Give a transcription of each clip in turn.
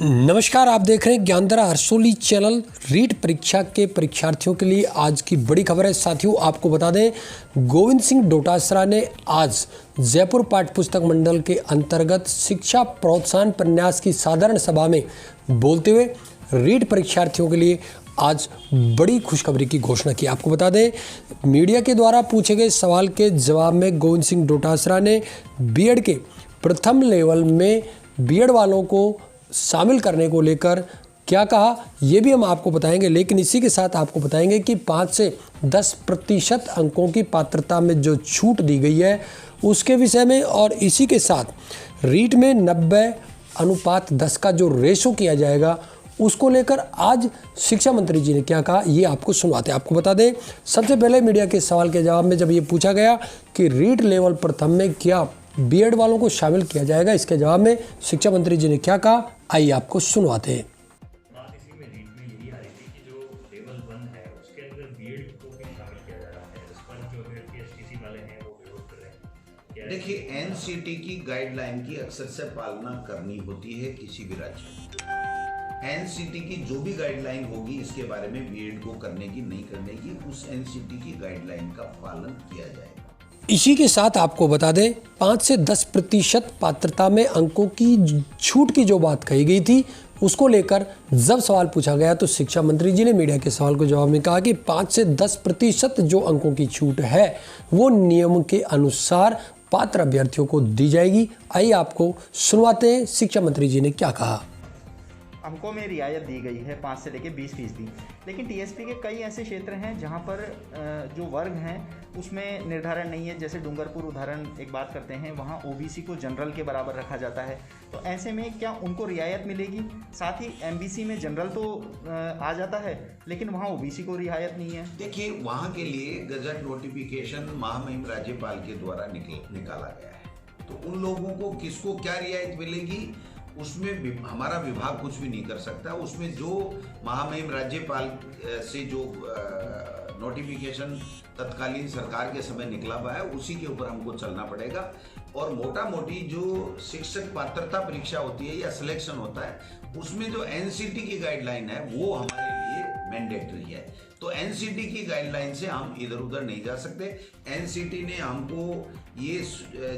नमस्कार, आप देख रहे हैं ज्ञानधारा हरसोली चैनल। रीट परीक्षा के परीक्षार्थियों के लिए आज की बड़ी खबर है। साथियों, आपको बता दें, गोविंद सिंह डोटासरा ने आज जयपुर पाठ्य पुस्तक मंडल के अंतर्गत शिक्षा प्रोत्साहन प्रन्यास की साधारण सभा में बोलते हुए रीट परीक्षार्थियों के लिए आज बड़ी खुशखबरी की घोषणा की। आपको बता दें, मीडिया के द्वारा पूछे गए सवाल के जवाब में गोविंद सिंह डोटासरा ने बीएड के प्रथम लेवल में बीएड वालों को शामिल करने को लेकर क्या कहा, ये भी हम आपको बताएंगे। लेकिन इसी के साथ आपको बताएंगे कि 5 से 10% अंकों की पात्रता में जो छूट दी गई है उसके विषय में, और इसी के साथ रीट में 90:10 का जो रेशो किया जाएगा उसको लेकर आज शिक्षा मंत्री जी ने क्या कहा, ये आपको सुनवाते हैं। आपको बता दें, सबसे पहले मीडिया के सवाल के जवाब में जब ये पूछा गया कि रीट लेवल प्रथम में क्या बीएड वालों को शामिल किया जाएगा, इसके जवाब में शिक्षा मंत्री जी ने क्या कहा, आइए आपको सुनवाते हैं। बात इसी में रीट में यही आ रही थी कि जो लेवल 1 है उसके अंदर बीएड को भी शामिल किया जा रहा है, जिस पर जो एसटीसी वाले हैं वो विरोध कर रहे हैं। देखिए, एनसीटी की गाइडलाइन की अक्सर से पालना करनी होती है किसी भी राज्य में। एनसीटी की जो भी गाइडलाइन होगी इसके बारे में बीएड को करने की नहीं करने की, उस एनसीटी की गाइडलाइन का पालन किया जाएगा। इसी के साथ आपको बता दें, 5 से 10% पात्रता में अंकों की छूट की जो बात कही गई थी उसको लेकर जब सवाल पूछा गया तो शिक्षा मंत्री जी ने मीडिया के सवाल को जवाब में कहा कि 5 से 10% जो अंकों की छूट है वो नियम के अनुसार पात्र अभ्यर्थियों को दी जाएगी। आइए आपको सुनवाते हैं शिक्षा मंत्री जी ने क्या कहा। अंकों में रियायत दी गई है 5 से लेकर 20%, लेकिन टीएसपी के कई ऐसे क्षेत्र हैं जहां पर जो वर्ग हैं उसमें निर्धारण नहीं है। जैसे डूंगरपुर उदाहरण एक बात करते हैं, वहां ओबीसी को जनरल के बराबर रखा जाता है, तो ऐसे में क्या उनको रियायत मिलेगी? साथ ही एमबीसी में जनरल तो आ जाता है लेकिन वहाँ ओबीसी को रियायत नहीं है। देखिए, वहाँ के लिए गजट नोटिफिकेशन महामहिम राज्यपाल के द्वारा निकाला गया है, तो उन लोगों को किसको क्या रियायत मिलेगी उसमें हमारा विभाग कुछ भी नहीं कर सकता। उसमें जो महामहिम राज्यपाल से जो नोटिफिकेशन तत्कालीन सरकार के समय निकला हुआ है उसी के ऊपर हमको चलना पड़ेगा। और मोटा मोटी जो शिक्षक पात्रता परीक्षा होती है या सिलेक्शन होता है उसमें जो एनसीटी की गाइडलाइन है वो हमारे लिए मैंडेटरी है। तो एनसीटी की गाइडलाइन से हम इधर उधर नहीं जा सकते। एनसीटी ने हमको ये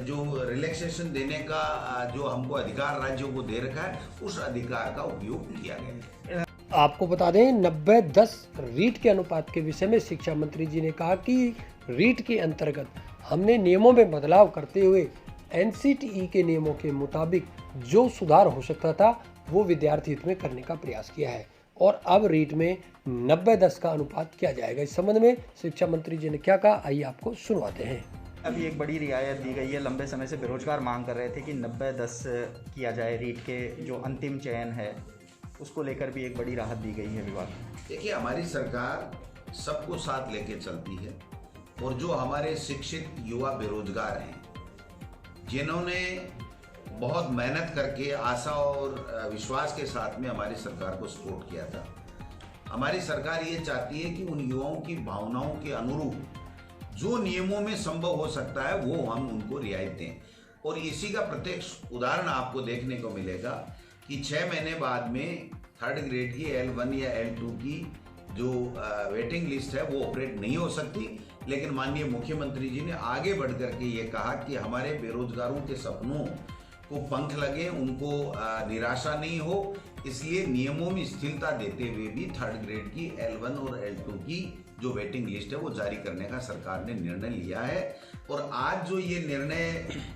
जो रिलैक्सेशन देने का जो हमको अधिकार राज्यों को दे रखा है उस अधिकार का उपयोग किया गया है। आपको बता दें, 90:10 रीट के अनुपात के विषय में शिक्षा मंत्री जी ने कहा कि रीट के अंतर्गत हमने नियमों में बदलाव करते हुए एनसीटीई के नियमों के मुताबिक जो सुधार हो सकता था वो विद्यार्थी हित में करने का प्रयास किया है, और अब रीट में 90:10 का अनुपात किया जाएगा। इस संबंध में शिक्षा मंत्री जी ने क्या कहा, आइए आपको सुनवाते हैं। अभी एक बड़ी रियायत दी गई है। लंबे समय से बेरोजगार मांग कर रहे थे कि 90:10 किया जाए। रीट के जो अंतिम चयन है उसको लेकर भी एक बड़ी राहत दी गई है विभाग। देखिए, हमारी सरकार सबको साथ लेके चलती है, और जो हमारे शिक्षित युवा बेरोजगार हैं जिन्होंने बहुत मेहनत करके आशा और विश्वास के साथ में हमारी सरकार को सपोर्ट किया था, हमारी सरकार ये चाहती है कि उन युवाओं की भावनाओं के अनुरूप जो नियमों में संभव हो सकता है वो हम उनको रियायत दें। और इसी का प्रत्यक्ष उदाहरण आपको देखने को मिलेगा कि 6 महीने बाद में 3rd ग्रेड की L1 या L2 की जो वेटिंग लिस्ट है वो ऑपरेट नहीं हो सकती। लेकिन माननीय मुख्यमंत्री जी ने आगे बढ़ करके ये कहा कि हमारे बेरोजगारों के सपनों को पंख लगे, उनको निराशा नहीं हो, इसलिए नियमों में स्थिरता देते हुए भी 3rd ग्रेड की L1 और L2 की जो वेटिंग लिस्ट है वो जारी करने का सरकार ने निर्णय लिया है। और आज जो ये निर्णय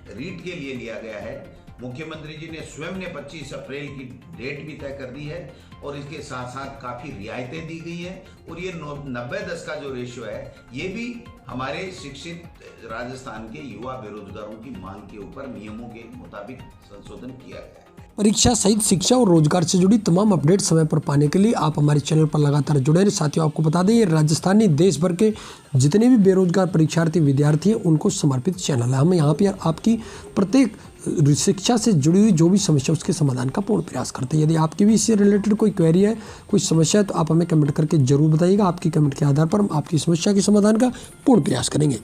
रीट के लिए लिया गया है, मुख्यमंत्री जी ने स्वयं ने 25 अप्रैल की डेट भी तय कर दी है, और इसके साथ साथ काफ़ी रियायतें दी गई हैं। और ये 90:10 का जो रेशियो है ये भी हमारे शिक्षित राजस्थान के युवा बेरोजगारों की मांग के ऊपर नियमों के मुताबिक संशोधन किया गया है। परीक्षा सहित शिक्षा और रोजगार से जुड़ी तमाम अपडेट समय पर पाने के लिए आप हमारे चैनल पर लगातार जुड़े रहें। साथियों, आपको बता दें, ये राजस्थानी देश भर के जितने भी बेरोजगार परीक्षार्थी विद्यार्थी हैं उनको समर्पित चैनल है। हम यहाँ पर आपकी प्रत्येक शिक्षा से जुड़ी हुई जो भी समस्या उसके समाधान का पूर्ण प्रयास करते हैं। यदि आपकी भी इससे रिलेटेड कोई क्वेरी है, कोई समस्या है, तो आप हमें कमेंट करके जरूर बताइएगा। आपकी कमेंट के आधार पर हम आपकी समस्या के समाधान का पूर्ण प्रयास करेंगे।